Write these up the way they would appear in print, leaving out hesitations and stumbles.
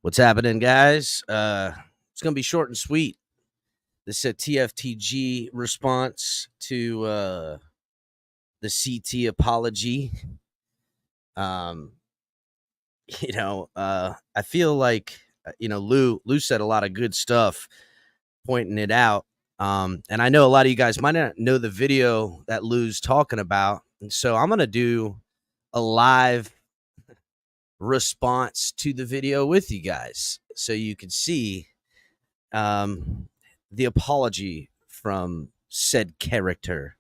What's happening, guys? It's gonna be short and sweet. This is a TFTG response to the CT apology. Um, I feel like Lou said a lot of good stuff, pointing it out. And I know a lot of you guys might not know the video that Lou's talking about, and so I'm gonna do a live response to the video with you guys, so you can see the apology from said character.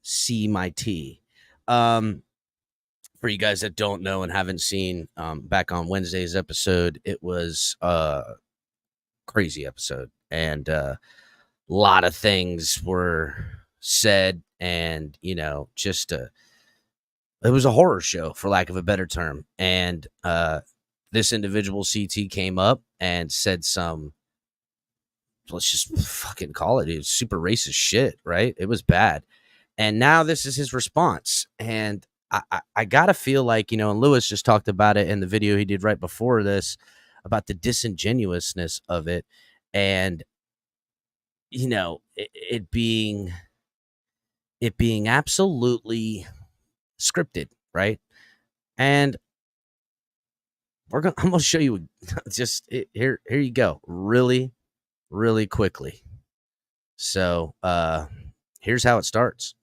See my T. For you guys that don't know and haven't seen, back on Wednesday's episode, it was a crazy episode, and a lot of things were said, and it was a horror show, for lack of a better term. And this individual CT came up and said some, let's just fucking call it, was super racist shit, right? It was bad. And now this is his response. And I gotta feel like, and Lewis just talked about it in the video he did right before this, about the disingenuousness of it. And, it being absolutely scripted, right? And I'm going to show you here you go, really, really quickly. So here's how it starts.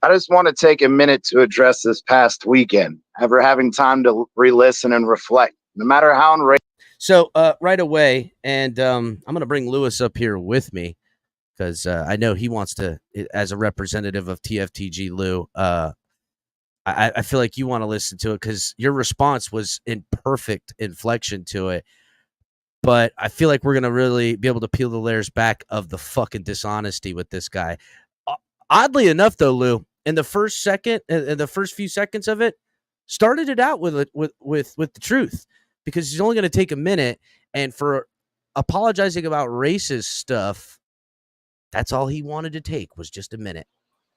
I just want to take a minute to address this past weekend. Ever having time to re-listen and reflect, no matter how enraged. So right away, and I'm going to bring Lewis up here with me, because I know he wants to, as a representative of TFTG, Lou. I feel like you want to listen to it because your response was in perfect inflection to it. But I feel like we're going to really be able to peel the layers back of the fucking dishonesty with this guy. Oddly enough, though, Lou, in the first few seconds of it, started it out with the truth, because he's only going to take a minute, and for apologizing about racist stuff, that's all he wanted to take, was just a minute.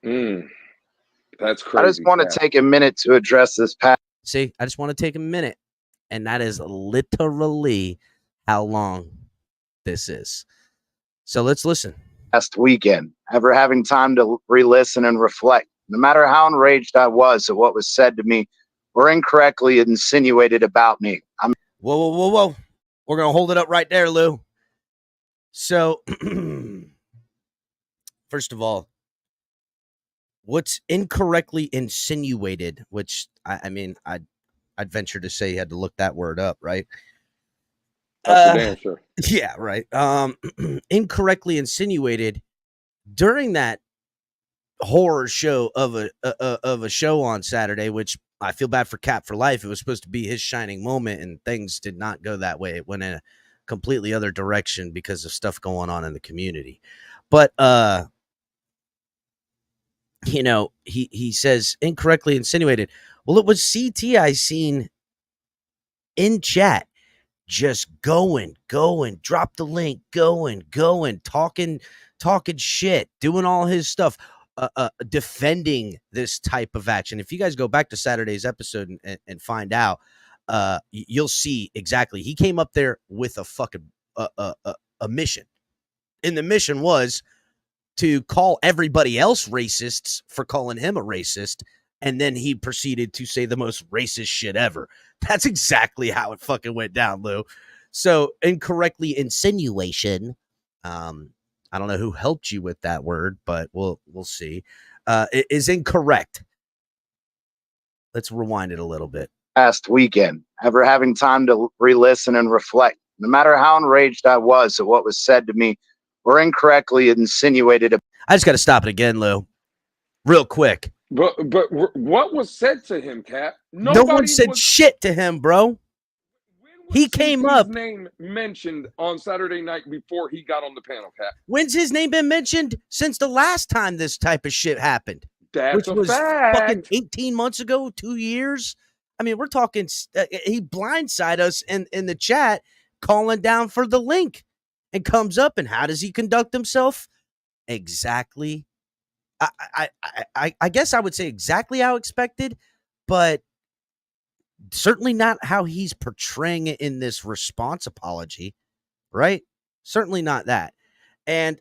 That's crazy. I just want to take a minute to address this past. See, I just want to take a minute, and that is literally how long this is. So let's listen. Last weekend, ever having time to re-listen and reflect, no matter how enraged I was at what was said to me or incorrectly insinuated about me. Whoa. We're going to hold it up right there, Lou. So, first of all, what's incorrectly insinuated, which I'd venture to say you had to look that word up, right? That's the answer. Yeah, right. Incorrectly insinuated during that horror show of a show on Saturday, which I feel bad for Cap for life. It was supposed to be his shining moment, and things did not go that way. It went in a completely other direction because of stuff going on in the community. But he says incorrectly insinuated. Well, it was CT I seen in chat, just going, drop the link, going, talking shit, doing all his stuff, defending this type of action. If you guys go back to Saturday's episode and find out, you'll see exactly. He came up there with a fucking a mission, and the mission was to call everybody else racists for calling him a racist, and then he proceeded to say the most racist shit ever. That's exactly how it fucking went down, Lou. So, incorrectly insinuation, I don't know who helped you with that word, but we'll see, it is incorrect. Let's rewind it a little bit. Last weekend, ever having time to re-listen and reflect, no matter how enraged I was at what was said to me or incorrectly insinuated. I just got to stop it again, Lou, real quick. But what was said to him, Cap? No one said shit to him, bro. He came up. His name mentioned on Saturday night before he got on the panel, Cap. When's his name been mentioned? Since the last time this type of shit happened. That's which was fact. Fucking 18 months ago, 2 years. I mean, we're talking. He blindsided us in the chat, calling down for the link, and comes up, and how does he conduct himself? Exactly. I guess I would say exactly how expected, but Certainly not how he's portraying it in this response apology, right? Certainly not that. And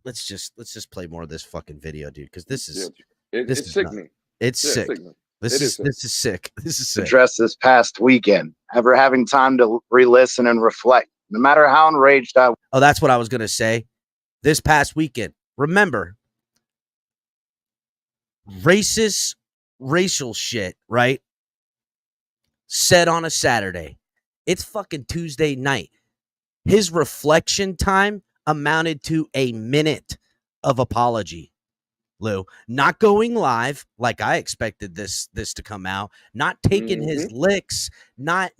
let's just play more of this fucking video, dude, because this is it's sickening. It's sick. Sickening. This is sick. This is sick. Address this past weekend, ever having time to re-listen and reflect. No matter how enraged I Oh, that's what I was gonna say. This past weekend, remember, racial shit, right? Said on a Saturday. It's fucking Tuesday night. His reflection time amounted to a minute of apology. Lou, not going live like I expected this to come out, not taking his licks, not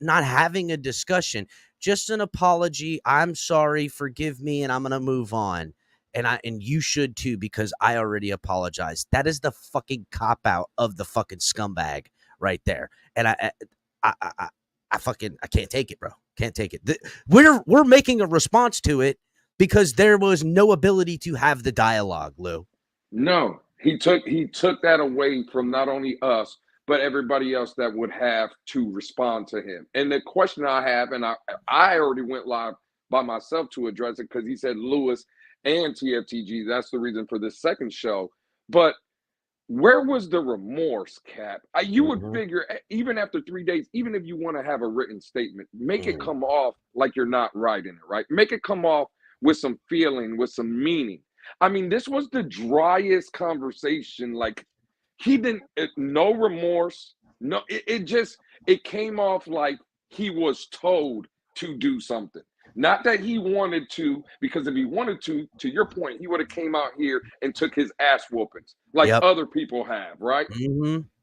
having a discussion, just an apology. I'm sorry, forgive me, and I'm gonna move on. And you should too, because I already apologized. That is the fucking cop out of the fucking scumbag right there. And I can't take it, bro. Can't take it. We're making a response to it because there was no ability to have the dialogue, Lou. No, he took that away from not only us, but everybody else that would have to respond to him. And the question I have, and I already went live by myself to address it because he said Lewis and TFTG. That's the reason for this second show. But where was the remorse, Cap? You would figure, even after 3 days, even if you want to have a written statement, make it come off like you're not writing it, right? Make it come off with some feeling, with some meaning. I mean, this was the driest conversation. Like, he didn't, no remorse. No, it came off like he was told to do something. Not that he wanted to, because if he wanted to your point, he would have came out here and took his ass whoopings like other people have, right?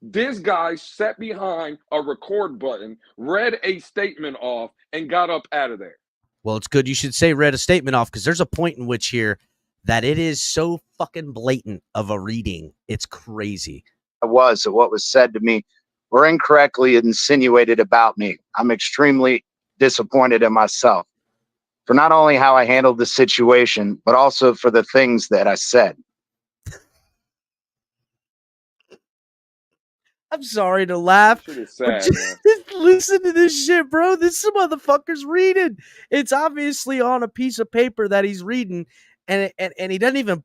This guy sat behind a record button, read a statement off, and got up out of there. Well, it's good you should say read a statement off, because there's a point in which here that it is so fucking blatant of a reading. It's crazy. What was said to me or incorrectly insinuated about me. I'm extremely disappointed in myself for not only how I handled the situation, but also for the things that I said. I'm sorry to laugh. Sad, listen to this shit, bro. This motherfucker's reading. It's obviously on a piece of paper that he's reading, and he doesn't even.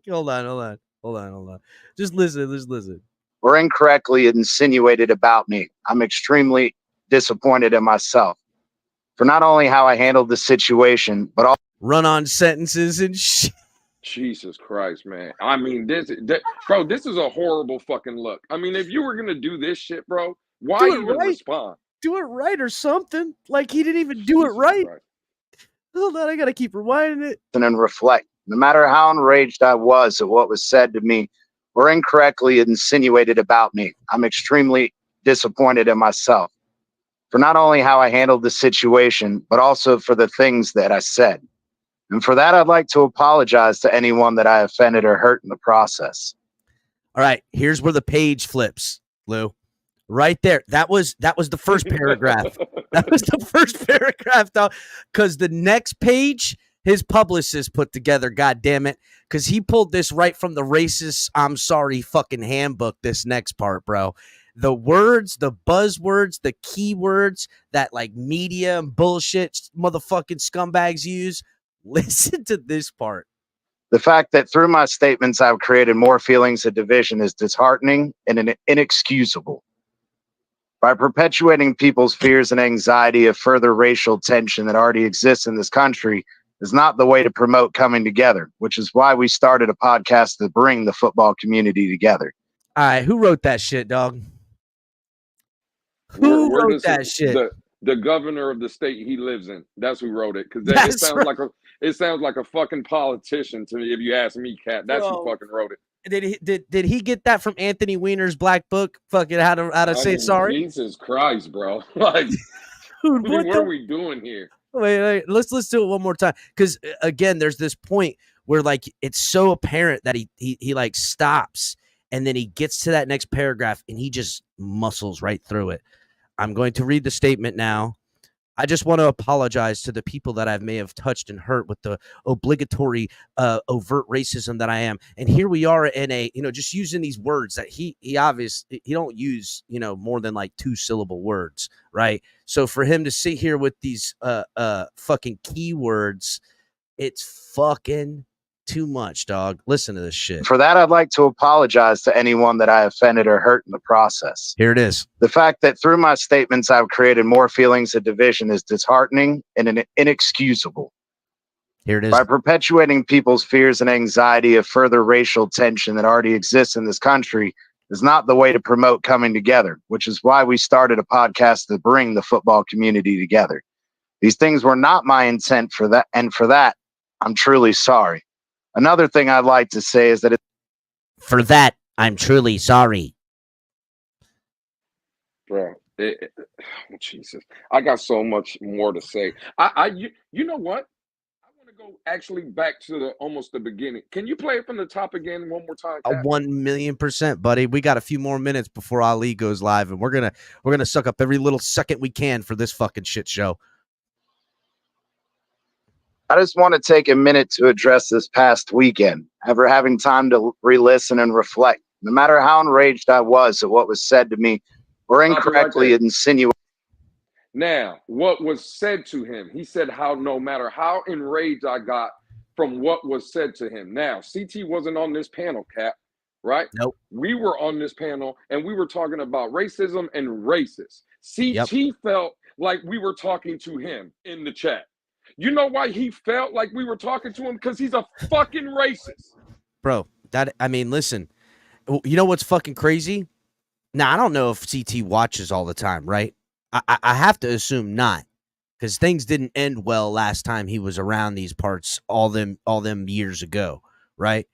Hold on. Just listen. Or incorrectly insinuated about me. I'm extremely disappointed in myself for not only how I handled the situation, but also run-on sentences and shit. Jesus Christ, man. I mean, this is a horrible fucking look. I mean, if you were gonna do this shit, bro, why even respond? Do it right or something. Like, he didn't even do it right. Hold on, I gotta keep rewinding it. And then reflect. No matter how enraged I was at what was said to me or incorrectly insinuated about me, I'm extremely disappointed in myself for not only how I handled the situation, but also for the things that I said. And for that, I'd like to apologize to anyone that I offended or hurt in the process. All right, here's where the page flips, Lou. Right there. That was the first paragraph. That was the first paragraph, though, because the next page his publicist put together, god damn it, because he pulled this right from the racist I'm sorry fucking handbook, this next part, bro. The words, the buzzwords, the keywords that like media and bullshit motherfucking scumbags use. Listen to this part. The fact that through my statements I've created more feelings of division is disheartening and inexcusable. By perpetuating people's fears and anxiety of further racial tension that already exists in this country is not the way to promote coming together, which is why we started a podcast to bring the football community together. All right, who wrote that shit, dog? Who wrote that shit? The governor of the state he lives in. That's who wrote it. Because it sounds like a fucking politician to me, if you ask me, Cat. That's who fucking wrote it. Did he get that from Anthony Weiner's Black Book? Fucking how to say sorry? Jesus Christ, bro. Like, dude, what are we doing here? Wait, let's do it one more time. Because again, there's this point where like it's so apparent that he like stops and then he gets to that next paragraph and he just muscles right through it. I'm going to read the statement now. I just want to apologize to the people that I may have touched and hurt with the obligatory overt racism that I am. And here we are in a, just using these words that he obviously he don't use, more than like 2-syllable words, right? So for him to sit here with these fucking keywords, it's fucking too much, dog. Listen to this shit. For that, I'd like to apologize to anyone that I offended or hurt in the process. Here it is. The fact that through my statements I've created more feelings of division is disheartening and inexcusable. Here it is. By perpetuating people's fears and anxiety of further racial tension that already exists in this country is not the way to promote coming together, which is why we started a podcast to bring the football community together. These things were not my intent for that, and for that, I'm truly sorry. Another thing I'd like to say is that for that, I'm truly sorry. Bro, Jesus, I got so much more to say. You know what? I want to go actually back to almost the beginning. Can you play it from the top again one more time? 1,000,000%, buddy. We got a few more minutes before Ali goes live, and we're gonna suck up every little second we can for this fucking shit show. I just want to take a minute to address this past weekend. After having time to re-listen and reflect, no matter how enraged I was at what was said to me or incorrectly insinuated. Now, what was said to him? He said how no matter how enraged I got from what was said to him. Now, CT wasn't on this panel, Cap, right? Nope. We were on this panel, and we were talking about racism and racists. CT felt like we were talking to him in the chat. You know why he felt like we were talking to him? Because he's a fucking racist. Bro, listen. You know what's fucking crazy? Now, I don't know if CT watches all the time, right? I have to assume not, because things didn't end well last time he was around these parts all them years ago, right?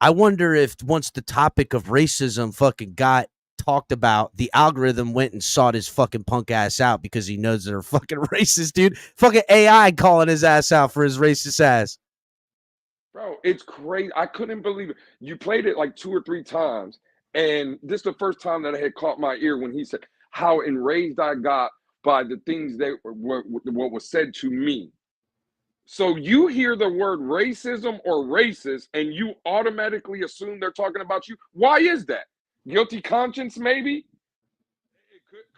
I wonder if once the topic of racism fucking got talked about, the algorithm went and sought his fucking punk ass out because he knows they're fucking racist, dude. Fucking AI calling his ass out for his racist ass. Bro, it's crazy. I couldn't believe it. You played it like 2 or 3 times, and this is the first time that I had caught my ear when he said how enraged I got by the things that what was said to me. So you hear the word racism or racist, and you automatically assume they're talking about you. Why is that? Guilty conscience, maybe?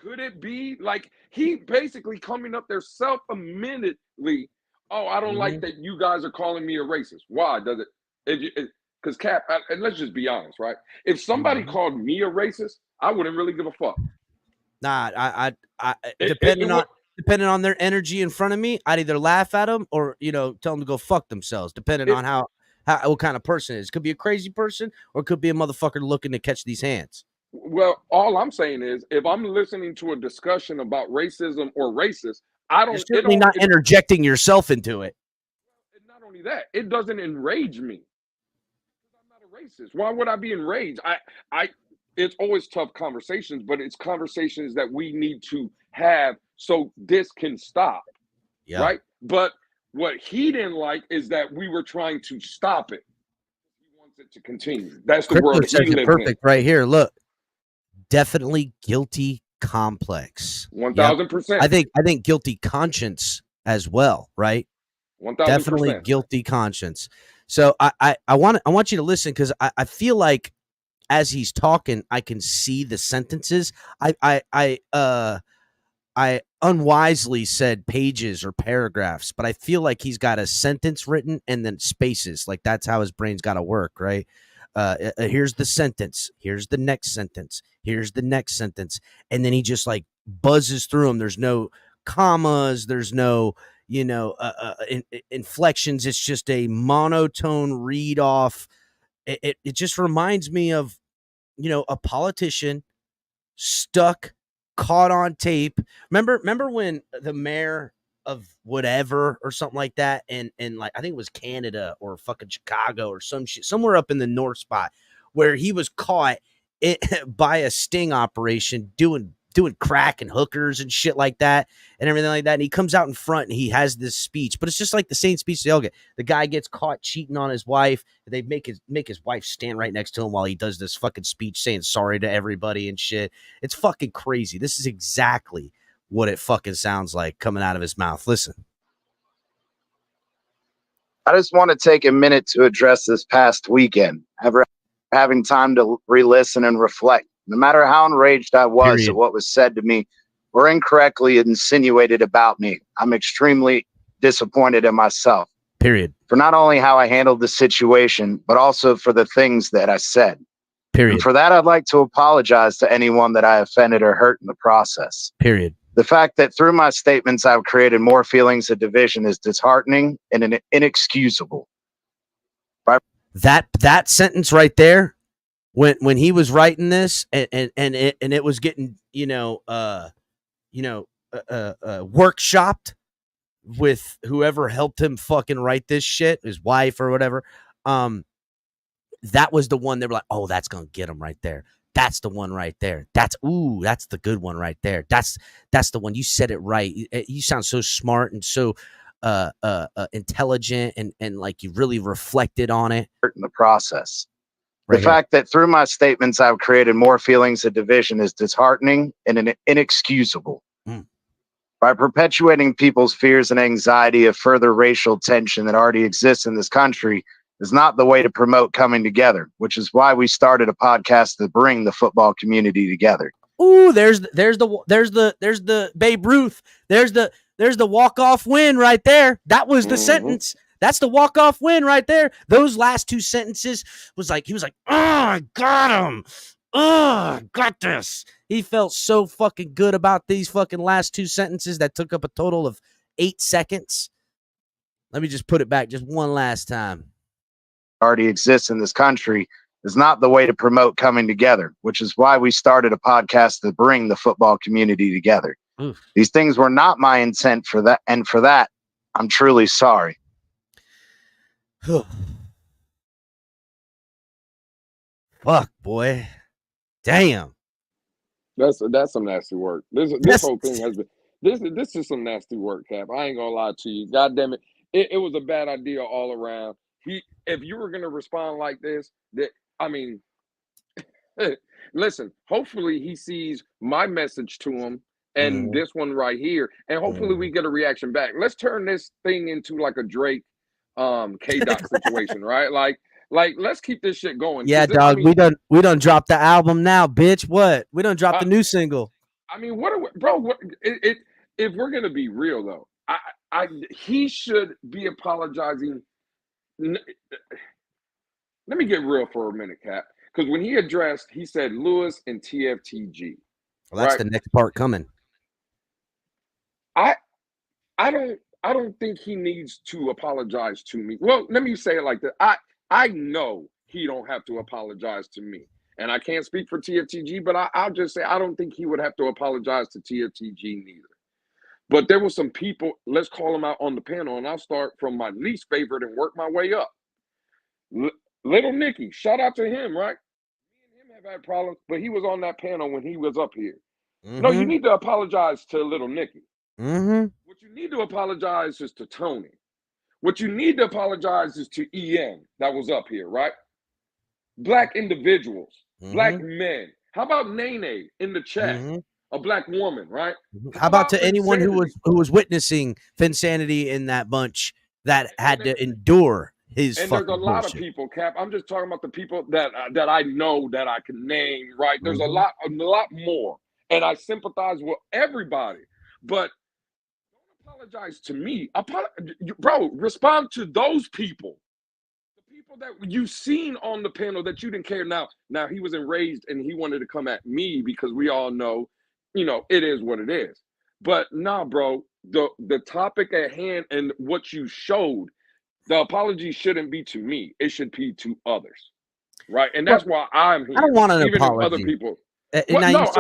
Could it be like he basically coming up there self-admittedly? Oh, I don't like that you guys are calling me a racist. Why does it? Because Cap, and let's just be honest, right? If somebody called me a racist, I wouldn't really give a fuck. Nah, I depending on their energy in front of me, I'd either laugh at them or tell them to go fuck themselves. Depending on how what kind of person it is. Could be a crazy person or it could be a motherfucker looking to catch these hands. Well, all I'm saying is, if I'm listening to a discussion about racism or racist, You're certainly not interjecting yourself into it. Not only that, it doesn't enrage me. I'm not a racist. Why would I be enraged? It's always tough conversations, but it's conversations that we need to have so this can stop. Yeah. Right? But what he didn't like is that we were trying to stop it. He wants it to continue. That's the world he lives in. Perfect right here. Look. Definitely guilty complex. 1,000%. I think guilty conscience as well, right? 1,000%. Definitely guilty conscience. So I want you to listen, because I feel like as he's talking, I can see the sentences. I unwisely said pages or paragraphs, but I feel like he's got a sentence written and then spaces. Like that's how his brain's got to work, right? Here's the sentence. Here's the next sentence. Here's the next sentence. And then he just like buzzes through them. There's no commas. There's no, inflections. It's just a monotone read off. It just reminds me of, a politician stuck, caught on tape. Remember when the mayor of whatever or something like that, and like I think it was Canada or fucking Chicago or some shit, somewhere up in the north spot, where he was caught by a sting operation doing crack and hookers and shit like that and everything like that. And he comes out in front and he has this speech, but it's just like the same speech they all get. The guy gets caught cheating on his wife. They make his wife stand right next to him while he does this fucking speech saying sorry to everybody and shit. It's fucking crazy. This is exactly what it fucking sounds like coming out of his mouth. Listen. I just want to take a minute to address this past weekend. Ever having time to re-listen and reflect, no matter how enraged I was Period. at what was said to me or incorrectly insinuated about me, I'm extremely disappointed in myself. Period. For not only how I handled the situation, but also for the things that I said. Period. And for that, I'd like to apologize to anyone that I offended or hurt in the process. Period. The fact that through my statements I've created more feelings of division is disheartening and inexcusable. That sentence right there, when he was writing this, and it was getting workshopped with whoever helped him fucking write this shit, his wife or whatever. That was the one they were like, oh, that's gonna get him right there. That's the one right there. That's the good one right there. That's the one. You said it right. You sound so smart and so intelligent, and like you really reflected on it In the process. right The here. fact that through my statements I've created more feelings of division is disheartening and inexcusable. By perpetuating people's fears and anxiety of further racial tension that already exists in this country is not the way to promote coming together, which is why we started a podcast to bring the football community together. Ooh, there's the Babe Ruth. There's the walk-off win right there. That was the sentence. That's the walk-off win right there. Those last two sentences was like, he was like, oh, I got him. Oh, got this. He felt so fucking good about these fucking last two sentences that took up a total of 8 seconds. Let me just put it back just one last time. Already exists in this country is not the way to promote coming together, which is why we started a podcast to bring the football community together. Oof. These things were not my intent for that, and for that, I'm truly sorry. Fuck, boy. Damn. That's some nasty work. This whole thing has been this is some nasty work, Cap. I ain't gonna lie to you. God damn it. It was a bad idea all around. If you were gonna respond like this, listen, hopefully he sees my message to him and this one right here, and hopefully we get a reaction back. Let's turn this thing into like a Drake K-Dot situation, right? Like let's keep this shit going. Yeah, dog. We done dropped the album now, bitch. What? We done dropped the new single. I mean, if we're gonna be real though, he should be apologizing. Let me get real for a minute, Cap. Because when he addressed, he said Lewis and TFTG. Well, that's right? the next part coming. I don't think he needs to apologize to me. Well, let me say it like that. I know he don't have to apologize to me. And I can't speak for TFTG, but I'll just say I don't think he would have to apologize to TFTG neither. But there were some people, let's call them out on the panel, and I'll start from my least favorite and work my way up. Little Nicky, shout out to him, right? Me and him have had problems, but he was on that panel when he was up here. No, you need to apologize to Little Nicky. What you need to apologize is to Tony. What you need to apologize is to EM that was up here, right? Black individuals, black men. How about Nene in the chat? A black woman, right? How about to anyone who was witnessing Finsanity in that bunch that had to endure his and fucking there's a lot bullshit. of people, Cap. I'm just talking about the people that I know that I can name, right? There's a lot more, and I sympathize with everybody. But don't apologize to me, bro. Respond to those people, the people that you've seen on the panel that you didn't care. Now he was enraged and he wanted to come at me because we all know, it is what it is. But nah, bro. The topic at hand and what you showed. The apology shouldn't be to me. It should be to others, right? And that's why I'm here. I don't want an even apology. If other people.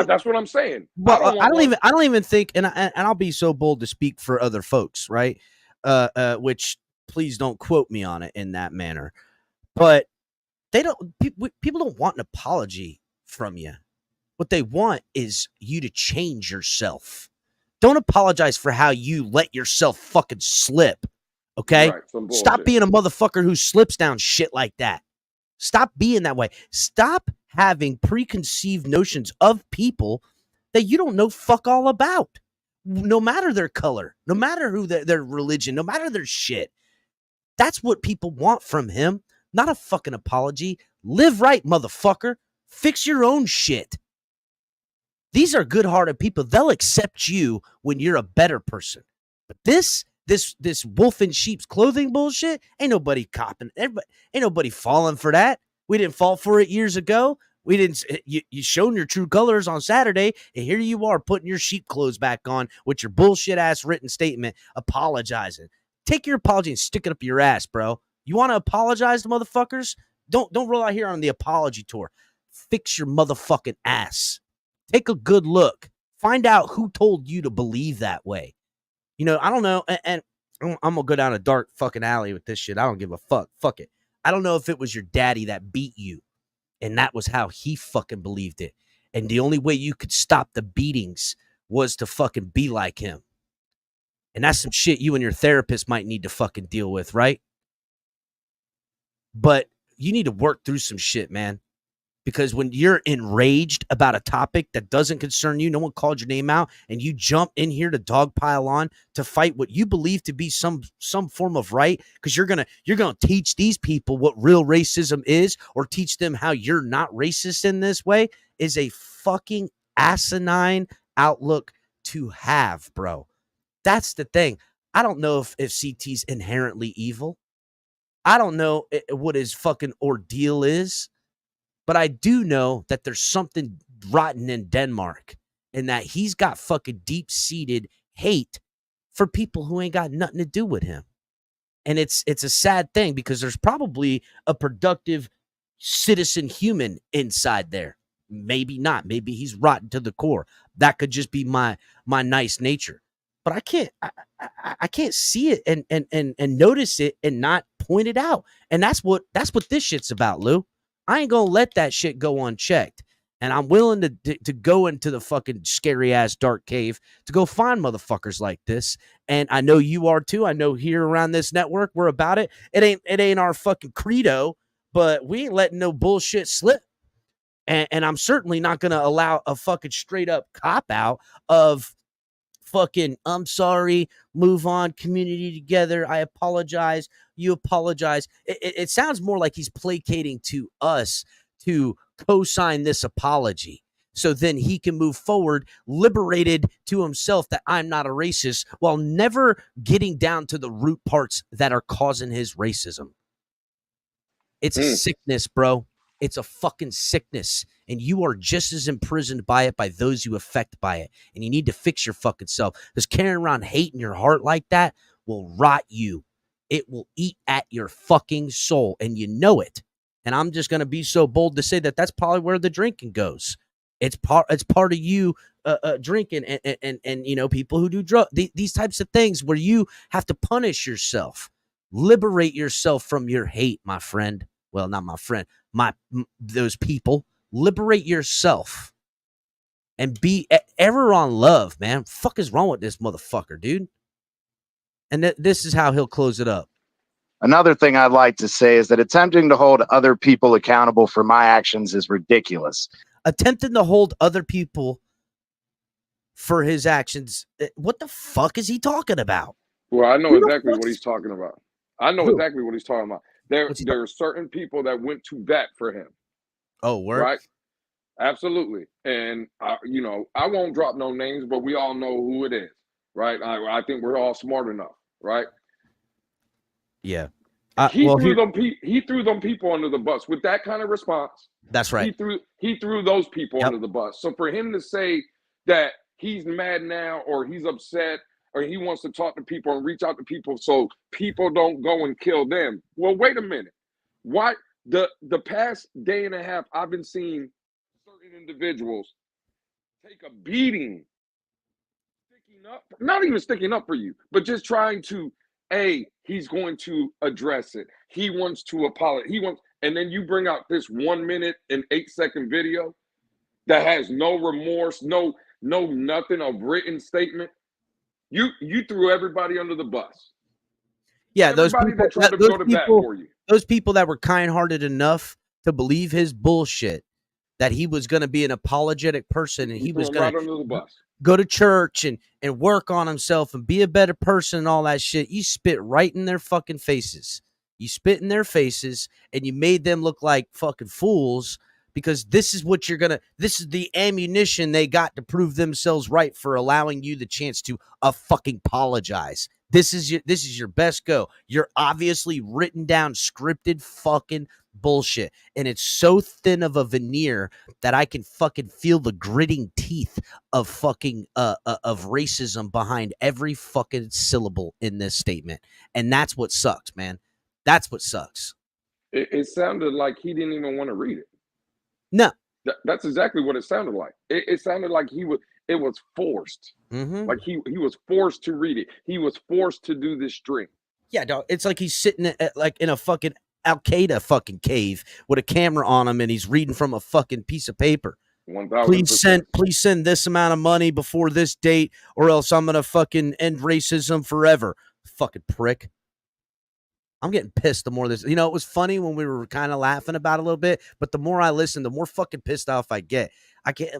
That's what I'm saying. Well, I don't even think, and I'll be so bold to speak for other folks, right? Which please don't quote me on it in that manner. But people don't want an apology from you. What they want is you to change yourself. Don't apologize for how you let yourself fucking slip. Okay? Right, stop being a motherfucker who slips down shit like that. Stop being that way. Stop having preconceived notions of people that you don't know fuck all about. no matter their color, no matter who their religion, no matter their shit. That's what people want from him, not a fucking apology. Live right, motherfucker. Fix your own shit. These are good-hearted people. They'll accept you when you're a better person. But this wolf in sheep's clothing bullshit, ain't nobody copping. Ain't nobody falling for that. We didn't fall for it years ago. We didn't. You shown your true colors on Saturday, and here you are putting your sheep clothes back on with your bullshit ass written statement, apologizing. Take your apology and stick it up your ass, bro. You want to apologize to motherfuckers? Don't roll out here on the apology tour. Fix your motherfucking ass. Take a good look. Find out who told you to believe that way. You know, I don't know. And I'm going to go down a dark fucking alley with this shit. I don't give a fuck. Fuck it. I don't know if it was your daddy that beat you and that was how he fucking believed it. And the only way you could stop the beatings was to fucking be like him. And that's some shit you and your therapist might need to fucking deal with, right? But you need to work through some shit, man. Because when you're enraged about a topic that doesn't concern you, no one called your name out, and you jump in here to dogpile on to fight what you believe to be some form of right, because you're gonna teach these people what real racism is, or teach them how you're not racist in this way, is a fucking asinine outlook to have, bro. That's the thing. I don't know if CT's inherently evil. I don't know what his fucking ordeal is. But I do know that there's something rotten in Denmark and that he's got fucking deep-seated hate for people who ain't got nothing to do with him. And it's a sad thing because there's probably a productive citizen human inside there. Maybe not. Maybe he's rotten to the core. That could just be my nice nature. But I can't see it and notice it and not point it out. And that's what this shit's about, Lou. I ain't gonna let that shit go unchecked. And I'm willing to go into the fucking scary ass dark cave to go find motherfuckers like this. And I know you are too. I know here around this network we're about it. It ain't our fucking credo, but we ain't letting no bullshit slip. And I'm certainly not gonna allow a fucking straight up cop out of fucking I'm sorry, move on, community together, I apologize, you apologize. It sounds more like he's placating to us to co-sign this apology so then he can move forward liberated to himself that I'm not a racist while never getting down to the root parts that are causing his racism. It's a sickness, bro. It's a fucking sickness. And you are just as imprisoned by it by those you affect by it. And you need to fix your fucking self. Because carrying around hate in your heart like that will rot you. It will eat at your fucking soul. And you know it. And I'm just going to be so bold to say that that's probably where the drinking goes. It's part of you drinking and you know, people who do drugs, these types of things where you have to punish yourself. Liberate yourself from your hate, my friend. Well, not my friend, those people. Liberate yourself and be ever on love, man. Fuck is wrong with this motherfucker, dude? And this is how he'll close it up. Another thing I'd like to say is that attempting to hold other people accountable for my actions is ridiculous. Attempting to hold other people for his actions. What the fuck is he talking about? Well, I know exactly what he's talking about. I know Who? exactly what he's talking about. There are certain people that went to bat for him. Oh, word? Right? Absolutely. And, you know, I won't drop no names, but we all know who it is. Right? I think we're all smart enough. Right? Yeah. He threw them people under the bus with that kind of response. That's right. He threw those people under the bus. So for him to say that he's mad now or he's upset or he wants to talk to people and reach out to people so people don't go and kill them. Well, wait a minute. Why the past day and a half I've been seeing certain individuals take a beating, sticking up, not even sticking up for you, but just trying to he's going to address it. He wants to apologize. And then you bring out this 1 minute and 8-second video that has no remorse, no nothing, a written statement. You threw everybody under the bus. Yeah, everybody that tried to go to bat for you. Those people that were kind-hearted enough to believe his bullshit that he was going to be an apologetic person and he was going right under the to bus. go to church and work on himself and be a better person and all that shit. You spit right in their fucking faces. You spit in their faces and you made them look like fucking fools because this is what you're gonna. This is the ammunition they got to prove themselves right for allowing you the chance to fucking apologize. This is your best go. You're obviously written down, scripted fucking bullshit, and it's so thin of a veneer that I can fucking feel the gritting teeth of fucking of racism behind every fucking syllable in this statement, and that's what sucks, man. That's what sucks. It sounded like he didn't even want to read it. No, that's exactly what it sounded like. It sounded like it was forced. mm-hmm. Like he was forced to read it. He was forced to do this string. Yeah, dog. It's like he's sitting like in a fucking Al Qaeda fucking cave with a camera on him, and he's reading from a fucking piece of paper. 1000%. Please send this amount of money before this date, or else I'm gonna fucking end racism forever. Fucking prick. I'm getting pissed the more this. You know, it was funny when we were kind of laughing about it a little bit, but the more I listen, the more fucking pissed off I get. I can't.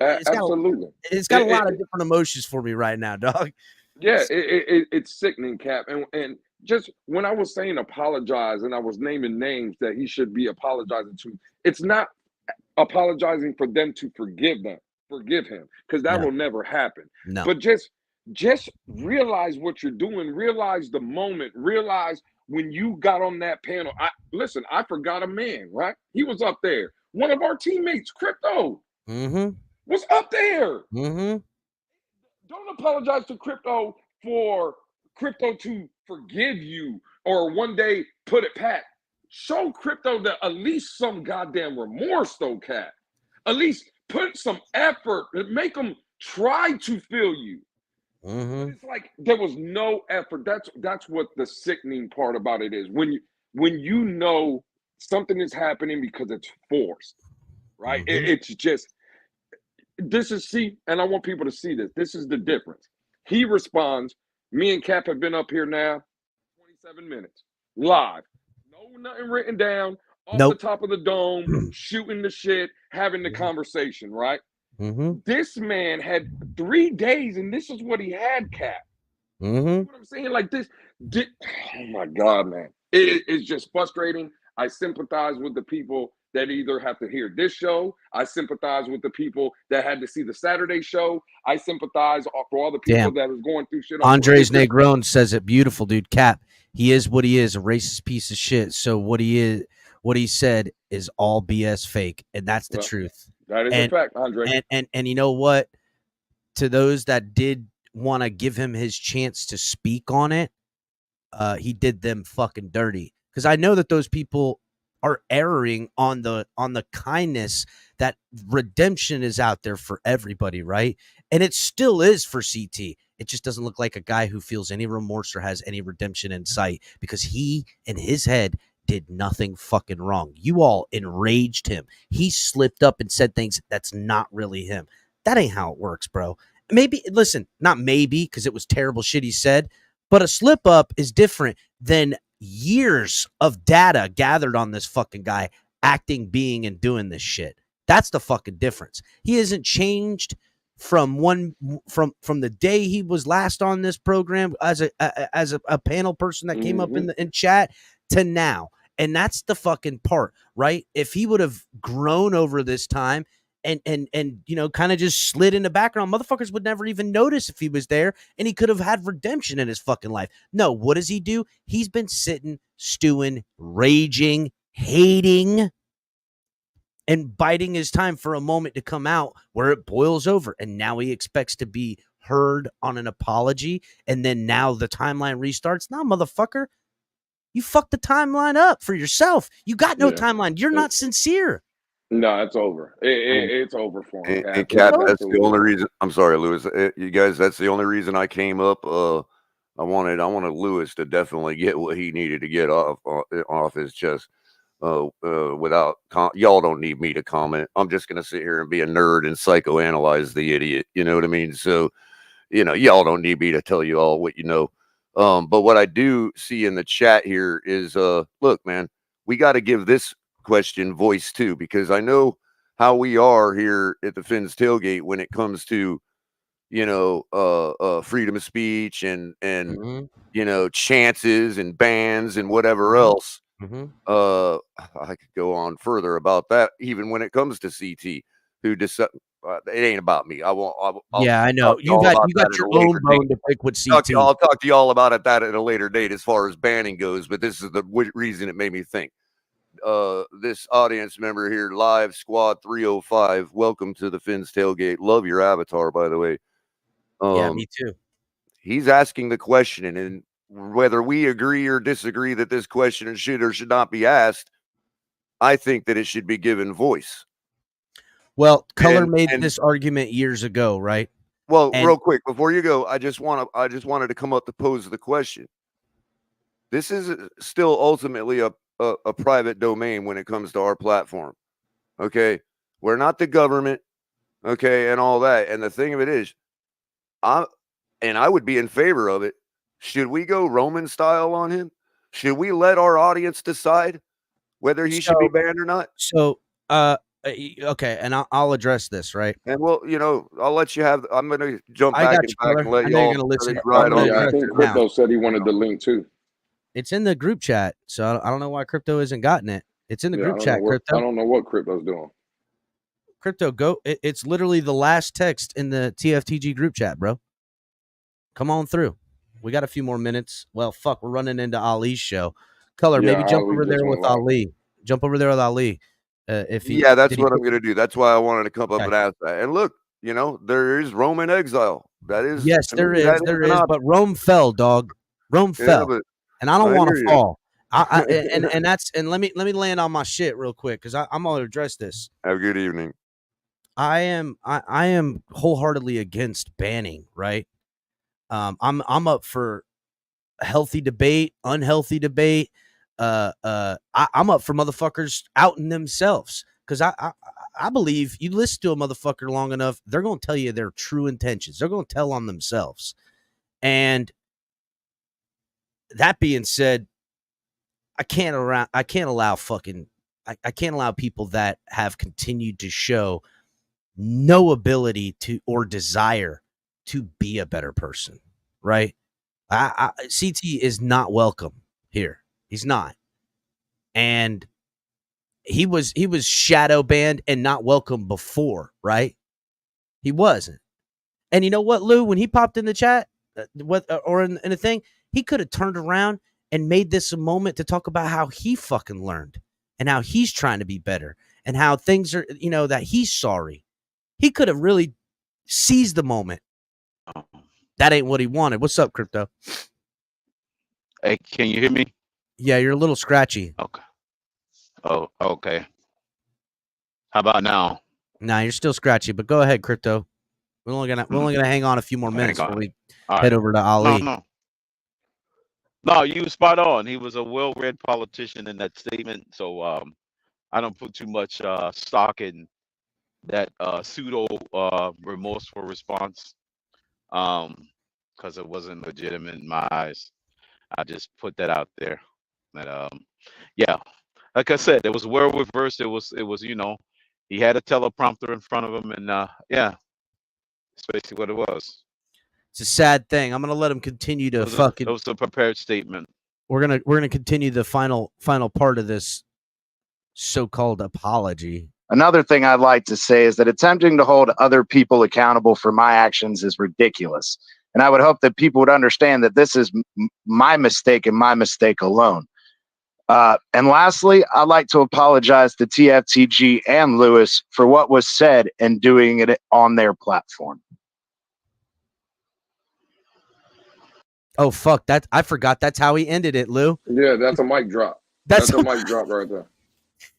Absolutely. It's got a lot of different emotions for me right now, dog. Yeah, it's sickening, Cap. And just when I was saying apologize and I was naming names that he should be apologizing to, it's not apologizing for them to forgive him, because that will never happen. No. But just realize what you're doing, realize the moment, realize when you got on that panel. I forgot a man, right? He was up there. One of our teammates, Crypto, was up there. Don't apologize to Crypto for Crypto to forgive you or one day put it back. Show Crypto that at least some goddamn remorse, though, Cat. At least put some effort and make them try to feel you. It's like there was no effort. That's what the sickening part about it is. When you know something is happening because it's forced, right? It's just, this is, see, and I want people to see this. This is the difference. He responds, me and Cap have been up here now 27 minutes, live. Nothing written down, off the top of the dome, shooting the shit, having the conversation, right? This man had 3 days, and this is what he had, Cap. You know what I'm saying? Like this, oh my God, man. It's just frustrating. I sympathize with the people that either have to hear this show. I sympathize with the people that had to see the Saturday show. I sympathize for all the people that was going through shit. Andres Negron says it beautiful, dude. Cap, he is what he is, a racist piece of shit. So what he said is all BS fake, and that's the truth. That is a fact, Andre. And you know what? To those that did want to give him his chance to speak on it, he did them fucking dirty. Because I know that those people are erring on the kindness that redemption is out there for everybody, right? And it still is for CT. It just doesn't look like a guy who feels any remorse or has any redemption in sight, because he, in his head, did nothing fucking wrong. You all enraged him. He slipped up and said things that's not really him. That ain't how it works, bro. Maybe, listen, not maybe, because it was terrible shit he said, but a slip up is different than years of data gathered on this fucking guy acting, being, and doing this shit. That's the fucking difference. He hasn't changed from the day he was last on this program as a panel person that came up in chat to now. And that's the fucking part, right? If he would have grown over this time and you know, kind of just slid in the background, motherfuckers would never even notice if he was there, and he could have had redemption in his fucking life. No, what does he do? He's been sitting, stewing, raging, hating, and biding his time for a moment to come out where it boils over. And now he expects to be heard on an apology. And then now the timeline restarts. Now, motherfucker, you fucked the timeline up for yourself. You got no timeline. You're not sincere. No, it's over. It's over for him. And Cat, that's the only reason. I'm sorry, Lewis. You guys, that's the only reason I came up. I wanted Lewis to definitely get what he needed to get off his chest. Without y'all don't need me to comment. I'm just gonna sit here and be a nerd and psychoanalyze the idiot. You know what I mean? So, you know, y'all don't need me to tell you all what you know. But what I do see in the chat here is, look, man, we got to give this question voice too, because I know how we are here at the Finn's Tailgate when it comes to, freedom of speech and chances and bans and whatever else. I could go on further about that, even when it comes to CT, who it ain't about me. I'll Yeah, I know. talk to y'all about You that got at your a own later bone date. to pick with CT. I'll talk to y'all about that at a later date as far as banning goes, but this is the reason it made me think. This audience member here, live squad 305, welcome to the Finn's Tailgate. Love your avatar, by the way. Yeah, me too. He's asking the question, and whether we agree or disagree that this question should or should not be asked, I think that it should be given voice. Well, Color made this argument years ago, right? Well, real quick before you go, I just wanted to come up to pose the question. This is still ultimately a private domain when it comes to our platform. Okay, we're not the government. Okay, and all that. And the thing of it is, I would be in favor of it. Should we go Roman style on him? Should we let our audience decide whether he should be banned or not? So, okay, and I'll address this, right? And well, I'll let you have. I'm going to jump back and let y'all. you all listen. right on. I think Crypto said he wanted the link too. It's in the group chat, so I don't know why Crypto hasn't gotten it. It's in the group chat, Crypto. I don't know what Crypto's doing. Crypto, go. It's literally the last text in the TFTG group chat, bro. Come on through. We got a few more minutes. Well, fuck, we're running into Ali's show. Color, maybe jump over there with Ali. Jump over there with Ali. That's what I'm going to do. That's why I wanted to come up and ask that. And look, there is Roman exile. That is, yes, there is. But Rome fell, dog. Rome fell, and I don't want to fall. And let me land on my shit real quick because I'm going to address this. Have a good evening. I am wholeheartedly against banning. Right. I'm up for healthy debate, unhealthy debate. I'm up for motherfuckers outing themselves because I believe you listen to a motherfucker long enough, they're going to tell you their true intentions. They're going to tell on themselves. And that being said, I can't allow people that have continued to show no ability to or desire to be a better person, right? CT is not welcome here. He's not. And he was shadow banned and not welcome before, right? He wasn't. And you know what, Lou? When he popped in the chat, or in the thing, he could have turned around and made this a moment to talk about how he fucking learned and how he's trying to be better and how things are, that he's sorry. He could have really seized the moment. That ain't what he wanted. What's up, Crypto? Hey, can you hear me? Yeah, you're a little scratchy. Okay. Oh, okay. How about now? Nah, you're still scratchy, but go ahead, Crypto. We're only gonna hang on a few more minutes before we head over to Ali. No, you were spot on. He was a well-read politician in that statement. So I don't put too much stock in that pseudo remorseful response, because it wasn't legitimate in my eyes. I just put that out there. That yeah, like I said, it was well reversed. It was he had a teleprompter in front of him, and yeah, that's basically what it was. It's a sad thing. I'm gonna let him continue to It was a prepared statement. We're gonna continue the final part of this so-called apology. Another thing I'd like to say is that attempting to hold other people accountable for my actions is ridiculous. And I would hope that people would understand that this is my mistake and my mistake alone. And lastly, I'd like to apologize to TFTG and Lewis for what was said and doing it on their platform. Oh, fuck. I forgot that's how he ended it, Lou. Yeah, that's a mic drop. That's a mic drop right there.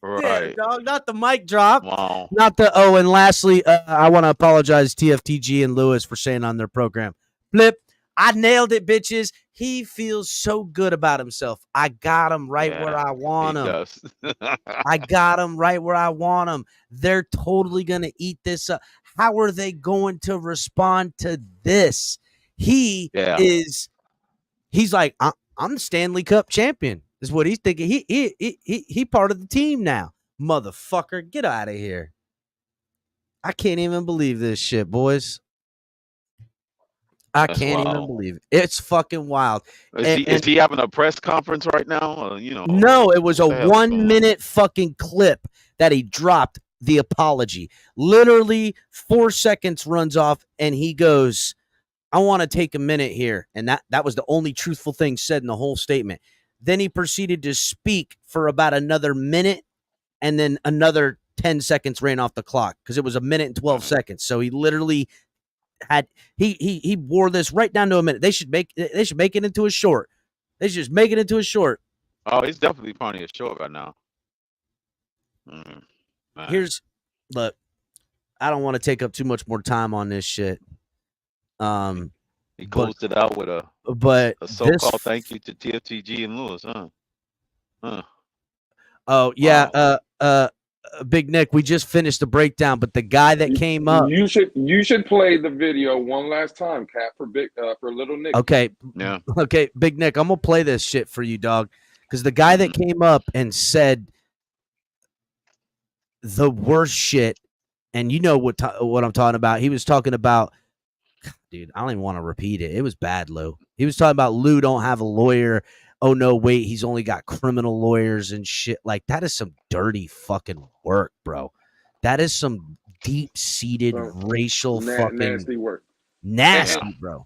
Right. Yeah, dog, not the mic drop. Wow. Not the and lastly, I want to apologize TFTG and Lewis for saying on their program, Flip, I nailed it, bitches. He feels so good about himself. I got him right where I want him. I got him right where I want him. They're totally going to eat this up. How are they going to respond to this? He's like, I'm the Stanley Cup champion. Is what he's thinking. He part of the team now. Motherfucker, get out of here. I can't even believe this shit, boys. I That's can't even wild. believe it. It's fucking wild. Is he having a press conference right now? Or, No, it was a what the hell is going 1 on? minute fucking clip that he dropped the apology. Literally 4 seconds runs off and he goes, I want to take a minute here. And that was the only truthful thing said in the whole statement. Then he proceeded to speak for about another minute and then another 10 seconds ran off the clock because it was a minute and 12 seconds. So he literally had he wore this right down to a minute. They should make it into a short. They should just make it into a short. Oh, he's definitely plenty of short right now. Look, I don't want to take up too much more time on this shit. He closed it out with a so-called thank you to TFTG and Lewis, huh? Oh yeah, wow. Big Nick, we just finished the breakdown, but the guy that came up, you should play the video one last time, Cat, for Little Nick. Okay, yeah, okay, Big Nick, I'm gonna play this shit for you, dog, because the guy that came up and said the worst shit, and you know what I'm talking about. He was talking about, dude, I don't even want to repeat it. It was bad, Lou. He was talking about Lou don't have a lawyer. Oh no, wait, he's only got criminal lawyers and shit. Like, that is some dirty fucking work, bro. That is some deep-seated racial fucking nasty work. Nasty, bro.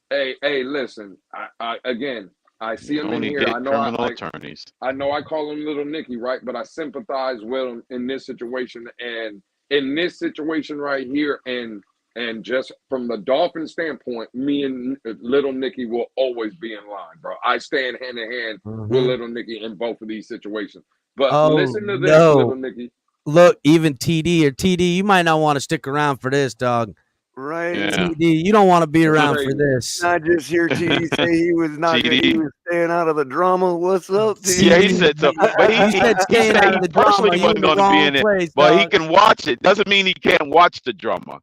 Hey, listen. I see him in here. I know attorneys. I know I call him Little Nicky, right? But I sympathize with him in this situation, and in this situation right here, and just from the Dolphin standpoint, me and Little Nicky will always be in line, bro. I stand hand in hand with Little Nicky in both of these situations. But listen to this, Little Nicky. Look, even TD, you might not want to stick around for this, dog. Right. Yeah. TD, you don't want to be around for this. I just hear TD say he was not good. He was staying out of the drama. What's up, TD? Yeah, he said something. But he said staying out of the drama. Personally wasn't going to be in it, but he can watch it. Doesn't mean he can't watch the drama.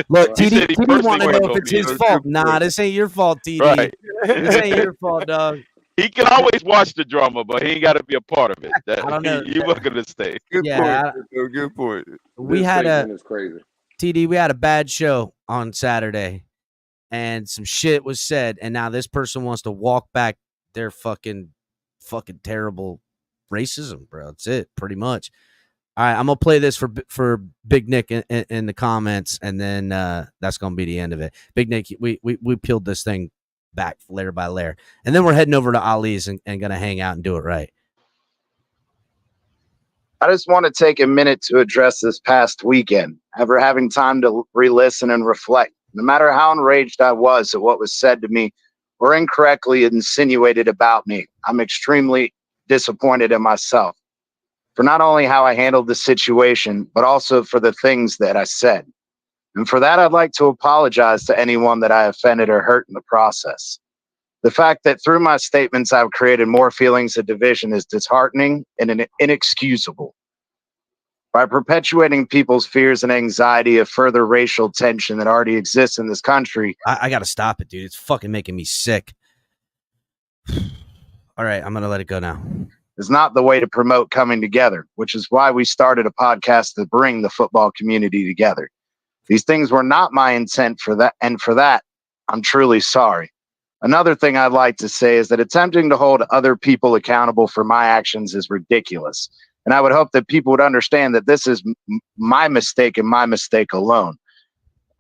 Look, TD want to know if it's his fault. Nah, this ain't your fault, TD. Right. This ain't your fault, dog. He can always watch the drama, but he ain't got to be a part of it. I don't know. You're welcome to stay. Good point. Good point. We had is crazy. TD, we had a bad show on Saturday, and some shit was said, and now this person wants to walk back their fucking terrible racism, bro. That's it, pretty much. All right, I'm gonna play this for Big Nick in the comments, and then that's gonna be the end of it. Big Nick, we peeled this thing back layer by layer, and then we're heading over to Ali's and gonna hang out and do it right. I just want to take a minute to address this past weekend. After having time to re-listen and reflect, no matter how enraged I was at what was said to me or incorrectly insinuated about me, I'm extremely disappointed in myself for not only how I handled the situation, but also for the things that I said. And for that, I'd like to apologize to anyone that I offended or hurt in the process. The fact that through my statements I've created more feelings of division is disheartening and inexcusable. By perpetuating people's fears and anxiety of further racial tension that already exists in this country. I got to stop it, dude. It's fucking making me sick. All right, I'm going to let it go now. Is not the way to promote coming together, which is why we started a podcast to bring the football community together. These things were not my intent for that, and for that, I'm truly sorry. Another thing I'd like to say is that attempting to hold other people accountable for my actions is ridiculous. And I would hope that people would understand that this is my mistake and my mistake alone.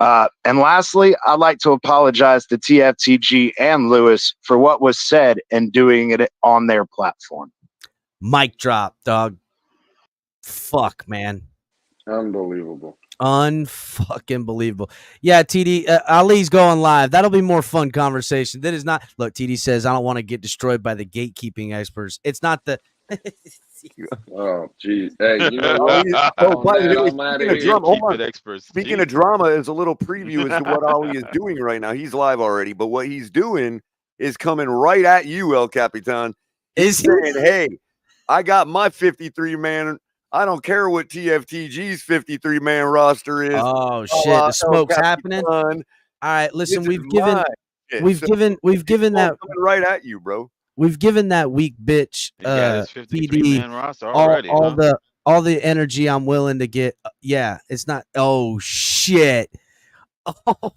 And lastly, I'd like to apologize to TFTG and Lewis for what was said and doing it on their platform. Mic drop, dog. Fuck, man. Unbelievable. Unfucking believable. Yeah, TD, Ali's going live. That'll be more fun conversation. That is not. Look, TD says, I don't want to get destroyed by the gatekeeping experts. It's not the. Oh, geez. Hey, you know what? By the way, speaking of drama, is a little preview as to what Ali is doing right now. He's live already, but what he's doing is coming right at you, El Capitan. He's saying, hey, I got my 53-man. I don't care what TFTG's 53-man roster is. Oh shit, the smoke's happening. All right, listen, we've given that right at you, bro. We've given that weak bitch PD roster already, all the energy I'm willing to get. Yeah, it's not. Oh shit. Oh,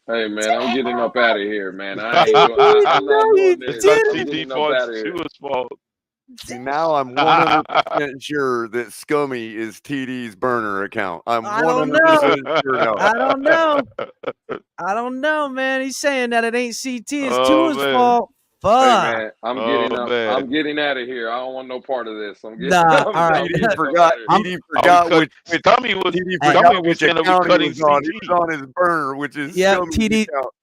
Hey man, I'm getting up out of here, man. I ain't TD, doing. I'm not no, you doing It's this. not did I'm it. TD getting up fault. out It's of here. Tua's fault. See, now I'm 100% sure that Scummy is TD's burner account. I'm I don't 100% sure now. I don't know. I don't know, man. He's saying that it ain't CT. It's Oh Tua's man. fault. Hey Fuck. man, I'm Oh getting up. man. I'm getting out of here. I don't want no part of this. I'm getting. Nah. I'm, All right. I'm TD getting up forgot. out of here. I'm, TD Are we forgot cutting? which Scummy was TD Hey. Scummy forgot was which saying that we account he cutting was on. He CT. was on his burner, which is Yep, Scummy's TD. account.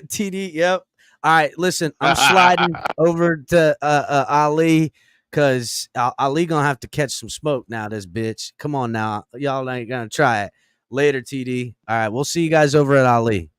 TD. Yep. All right. Listen, I'm sliding over to Ali because Ali gonna have to catch some smoke now. This bitch. Come on now, y'all ain't gonna try it. Later, TD. All right. We'll see you guys over at Ali.